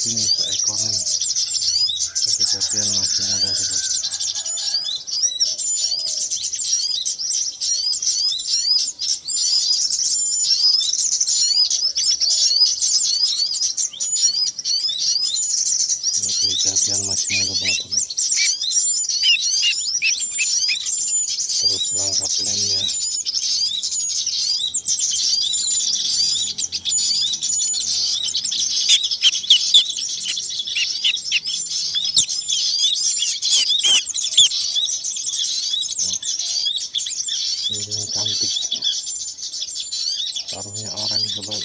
sini seekor nih. Kejadian masih muda sobat. Ini kejadian masih muda banget sobat. Terus berangkat lemnya. Ini cantik, taruhnya orang sobat.